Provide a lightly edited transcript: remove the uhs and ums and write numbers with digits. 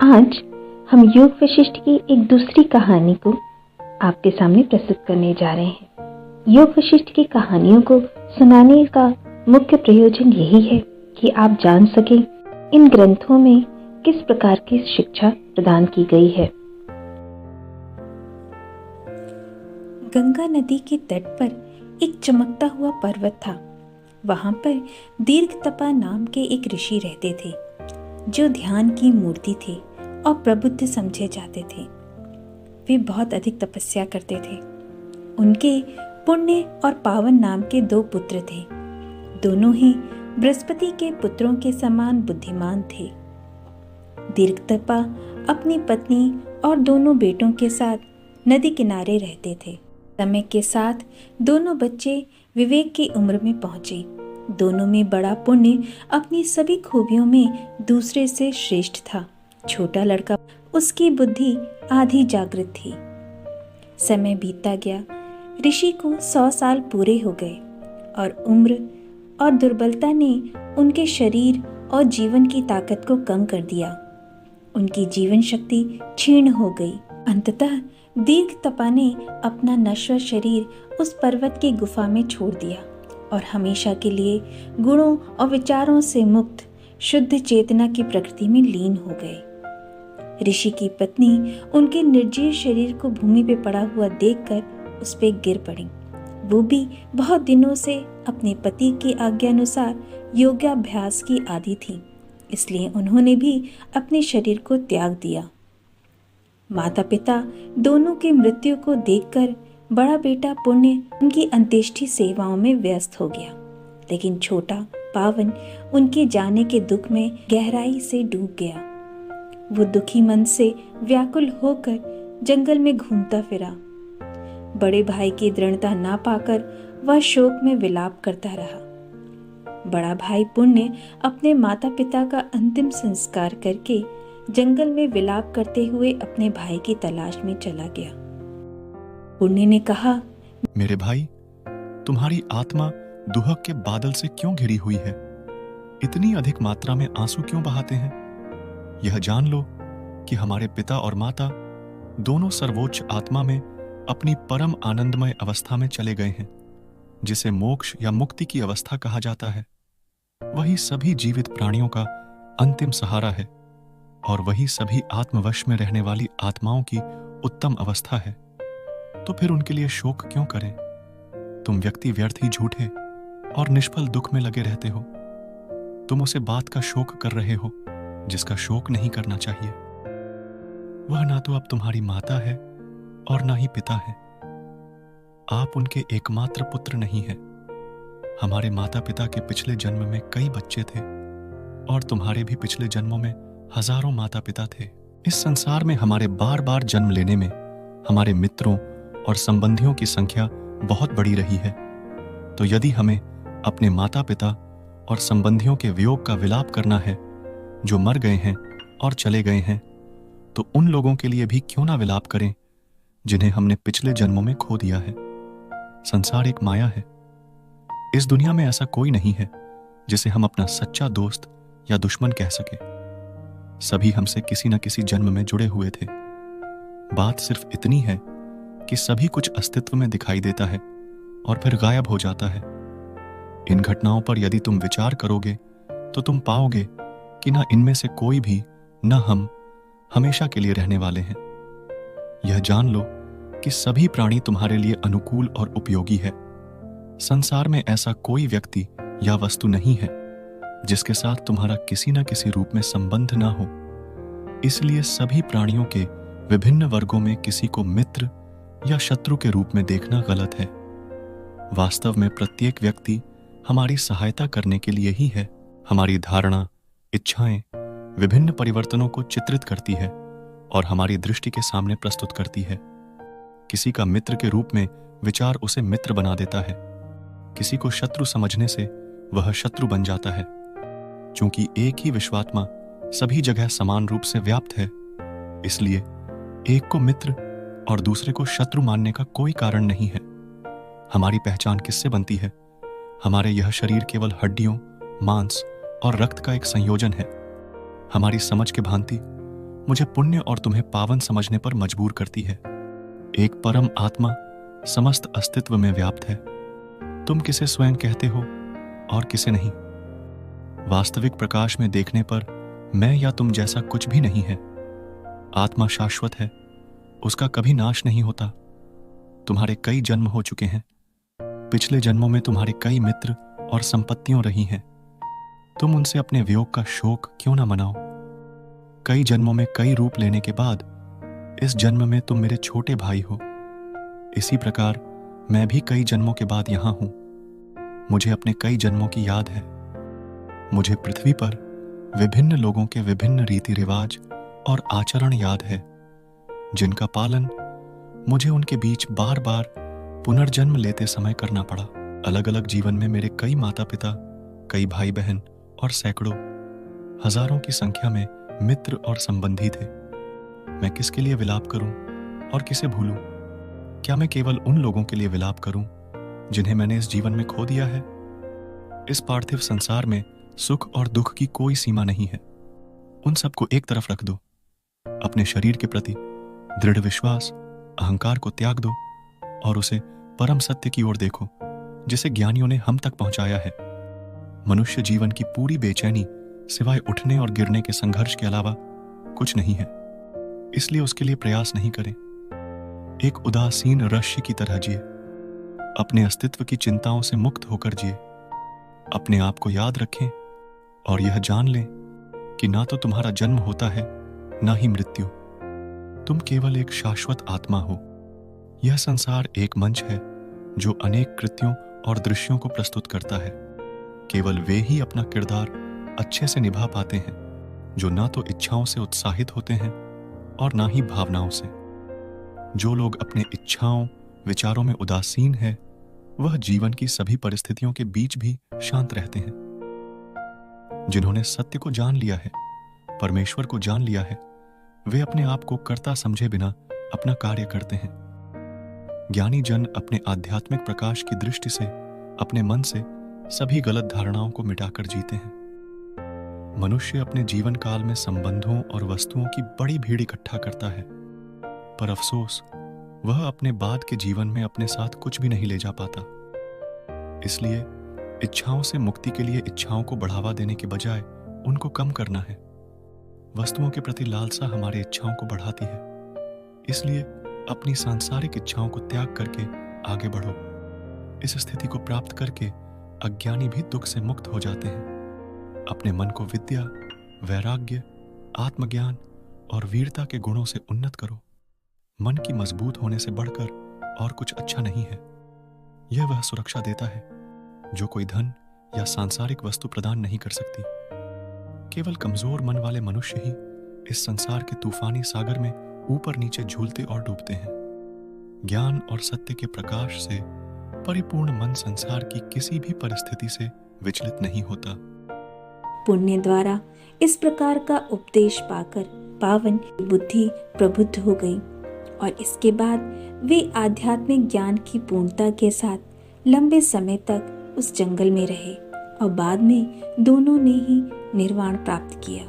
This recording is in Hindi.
आज हम योग वशिष्ठ की एक दूसरी कहानी को आपके सामने प्रस्तुत करने जा रहे हैं। योग वशिष्ठ की कहानियों को सुनाने का मुख्य प्रयोजन यही है कि आप जान सकें इन ग्रंथों में किस प्रकार की शिक्षा प्रदान की गई है। गंगा नदी के तट पर एक चमकता हुआ पर्वत था। वहां पर दीर्घतपा नाम के एक ऋषि रहते थे, जो ध्यान की मूर्ति थे और प्रबुद्ध समझे जाते थे। वे बहुत अधिक तपस्या करते थे। उनके पुण्य और पावन नाम के 2 पुत्र थे। दोनों ही बृहस्पति के पुत्रों के समान बुद्धिमान थे। दीर्घतपा अपनी पत्नी और दोनों बेटों के साथ नदी किनारे रहते थे। समय के साथ दोनों बच्चे विवेक की उम्र में पहुंचे। दोनों में बड़ा पुण्य अपनी सभी खूबियों में दूसरे से श्रेष्ठ था। छोटा लड़का, उसकी बुद्धि आधी जागृत थी। समय बीतता गया। ऋषि को 100 साल पूरे हो गए और उम्र और दुर्बलता ने उनके शरीर और जीवन की ताकत को कम कर दिया। उनकी जीवन शक्ति क्षीण हो गई। अंततः दीर्घतपा ने अपना नश्वर शरीर उस पर्वत की गुफा में छोड़ दिया और हमेशा के लिए गुणों और विचारों से मुक्त शुद्ध चेतना की प्रकृति में लीन हो गए। ऋषि की पत्नी उनके निर्जीव शरीर को भूमि पे पड़ा हुआ देखकर उस पे गिर पड़ी। वो भी बहुत दिनों से अपने पति की आज्ञा अनुसार योगाभ्यास की आदी थी, इसलिए उन्होंने भी अपने शरीर को त्याग दिया। माता पिता दोनों की मृत्यु को देखकर बड़ा बेटा पुण्य उनकी अंत्येष्टि सेवाओं में व्यस्त हो गया, लेकिन छोटा पावन उनके जाने के दुख में गहराई से डूब गया। वो दुखी मन से व्याकुल होकर जंगल में घूमता फिरा। बड़े भाई की दृढ़ता ना पाकर वह शोक में विलाप करता रहा। बड़ा भाई पुण्य अपने माता पिता का अंतिम संस्कार करके जंगल में विलाप करते हुए अपने भाई की तलाश में चला गया। पुण्य ने कहा, मेरे भाई, तुम्हारी आत्मा दुहक के बादल से क्यों घिरी हुई है? इतनी अधिक मात्रा में आंसू क्यों बहाते हैं? यह जान लो कि हमारे पिता और माता दोनों सर्वोच्च आत्मा में अपनी परम आनंदमय अवस्था में चले गए हैं, जिसे मोक्ष या मुक्ति की अवस्था कहा जाता है। वही सभी जीवित प्राणियों का अंतिम सहारा है और वही सभी आत्मवश में रहने वाली आत्माओं की उत्तम अवस्था है। तो फिर उनके लिए शोक क्यों करें? तुम व्यक्ति व्यर्थ ही झूठे और निष्फल दुख में लगे रहते हो। तुम उसे बात का शोक कर रहे हो जिसका शोक नहीं करना चाहिए। वह ना तो अब तुम्हारी माता है और ना ही पिता है। आप उनके एकमात्र पुत्र नहीं है। हमारे माता पिता के पिछले जन्म में कई बच्चे थे और तुम्हारे भी पिछले जन्मों में हजारों माता पिता थे। इस संसार में हमारे बार बार जन्म लेने में हमारे मित्रों और संबंधियों की संख्या बहुत बड़ी रही है। तो यदि हमें अपने माता पिता और संबंधियों के वियोग का विलाप करना है जो मर गए हैं और चले गए हैं, तो उन लोगों के लिए भी क्यों ना विलाप करें जिन्हें हमने पिछले जन्मों में खो दिया है। संसार एक माया है। इस दुनिया में ऐसा कोई नहीं है जिसे हम अपना सच्चा दोस्त या दुश्मन कह सके। सभी हमसे किसी न किसी जन्म में जुड़े हुए थे। बात सिर्फ इतनी है कि सभी कुछ अस्तित्व में दिखाई देता है और फिर गायब हो जाता है। इन घटनाओं पर यदि तुम विचार करोगे तो तुम पाओगे कि न इनमें से कोई भी, न हम हमेशा के लिए रहने वाले हैं। यह जान लो कि सभी प्राणी तुम्हारे लिए अनुकूल और उपयोगी है। संसार में ऐसा कोई व्यक्ति या वस्तु नहीं है जिसके साथ तुम्हारा किसी न किसी रूप में संबंध ना हो। इसलिए सभी प्राणियों के विभिन्न वर्गों में किसी को मित्र या शत्रु के रूप में देखना गलत है। वास्तव में प्रत्येक व्यक्ति हमारी सहायता करने के लिए ही है। हमारी धारणा, इच्छाएं विभिन्न परिवर्तनों को चित्रित करती है और हमारी दृष्टि के सामने प्रस्तुत करती है। किसी का मित्र के रूप में विचार उसे मित्र बना देता है। किसी को शत्रु समझने से वह शत्रु बन जाता है। चूंकि एक ही विश्वात्मा सभी जगह समान रूप से व्याप्त है, इसलिए एक को मित्र और दूसरे को शत्रु मानने का कोई कारण नहीं है। हमारी पहचान किससे बनती है? हमारे यह शरीर केवल हड्डियों, मांस और रक्त का एक संयोजन है। हमारी समझ की भांति मुझे पुण्य और तुम्हें पावन समझने पर मजबूर करती है। एक परम आत्मा समस्त अस्तित्व में व्याप्त है। तुम किसे स्वयं कहते हो और किसे नहीं। वास्तविक प्रकाश में देखने पर मैं या तुम जैसा कुछ भी नहीं है। आत्मा शाश्वत है, उसका कभी नाश नहीं होता। तुम्हारे कई जन्म हो चुके हैं। पिछले जन्मों में तुम्हारे कई मित्र और संपत्तियों रही हैं। तुम उनसे अपने वियोग का शोक क्यों ना मनाओ। कई जन्मों में कई रूप लेने के बाद इस जन्म में तुम मेरे छोटे भाई हो। इसी प्रकार मैं भी कई जन्मों के बाद यहां हूं। मुझे अपने कई जन्मों की याद है। मुझे पृथ्वी पर विभिन्न लोगों के विभिन्न रीति रिवाज और आचरण याद है, जिनका पालन मुझे उनके बीच बार बार पुनर्जन्म लेते समय करना पड़ा। अलग अलग जीवन में मेरे कई माता पिता, कई भाई बहन और सैकड़ों, हजारों की संख्या में मित्र और संबंधी थे। मैं किसके लिए विलाप करूं और किसे भूलूं? क्या मैं केवल उन लोगों के लिए विलाप करूं जिन्हें मैंने इस जीवन में खो दिया है? इस पार्थिव संसार में सुख और दुख की कोई सीमा नहीं है। उन सबको एक तरफ रख दो। अपने शरीर के प्रति दृढ़ विश्वास, अहंकार को त्याग दो और उसे परम सत्य की ओर देखो, जिसे ज्ञानियों ने हम तक पहुंचाया है। मनुष्य जीवन की पूरी बेचैनी सिवाय उठने और गिरने के संघर्ष के अलावा कुछ नहीं है। इसलिए उसके लिए प्रयास नहीं करें। एक उदासीन रश्मि की तरह जिए। अपने अस्तित्व की चिंताओं से मुक्त होकर जिए। अपने आप को याद रखें और यह जान लें कि ना तो तुम्हारा जन्म होता है, ना ही मृत्यु। तुम केवल एक शाश्वत आत्मा हो। यह संसार एक मंच है जो अनेक कृत्यों और दृश्यों को प्रस्तुत करता है। केवल वे ही अपना किरदार अच्छे से निभा पाते हैं जो ना तो इच्छाओं से उत्साहित होते हैं और ना ही भावनाओं से। जो लोग अपने इच्छाओं, विचारों में उदासीन है, वह जीवन की सभी परिस्थितियों के बीच भी शांत रहते हैं। जिन्होंने सत्य को जान लिया है, परमेश्वर को जान लिया है, वे अपने आप को कर्ता समझे बिना अपना कार्य करते हैं। ज्ञानी जन अपने आध्यात्मिक प्रकाश की दृष्टि से अपने मन से सभी गलत धारणाओं को मिटाकर जीते हैं। मनुष्य अपने जीवन काल में संबंधों और वस्तुओं की बड़ी भीड़ इकट्ठा करता है, पर अफसोस वह अपने बाद के जीवन में अपने साथ कुछ भी नहीं ले जा पाता। इसलिए इच्छाओं से मुक्ति के लिए इच्छाओं को बढ़ावा देने के बजाय उनको कम करना है। वस्तुओं के प्रति लालसा हमारे इच्छाओं को बढ़ाती है। इसलिए अपनी सांसारिक इच्छाओं को त्याग करके आगे बढ़ो। इस स्थिति को प्राप्त करके अज्ञानी भी दुख से मुक्त हो जाते हैं। अपने मन को विद्या, वैराग्य, आत्मज्ञान और वीरता के गुणों से उन्नत करो। मन की मजबूत होने से बढ़कर और कुछ अच्छा नहीं है। यह वह सुरक्षा देता है जो कोई धन या सांसारिक वस्तु प्रदान नहीं कर सकती। केवल कमजोर मन वाले मनुष्य ही इस संसार के तूफानी सागर में ऊपर नीचे झूलते और डूबते हैं। ज्ञान और सत्य के प्रकाश से परिपूर्ण मन संसार की किसी भी परिस्थिति से विचलित नहीं होता। पुण्य द्वारा इस प्रकार का उपदेश पाकर पावन बुद्धि प्रबुद्ध हो गई और इसके बाद वे आध्यात्मिक ज्ञान की पूर्णता के साथ लंबे समय तक उस जंगल में रहे और बाद में दोनों ने ही निर्वाण प्राप्त किया।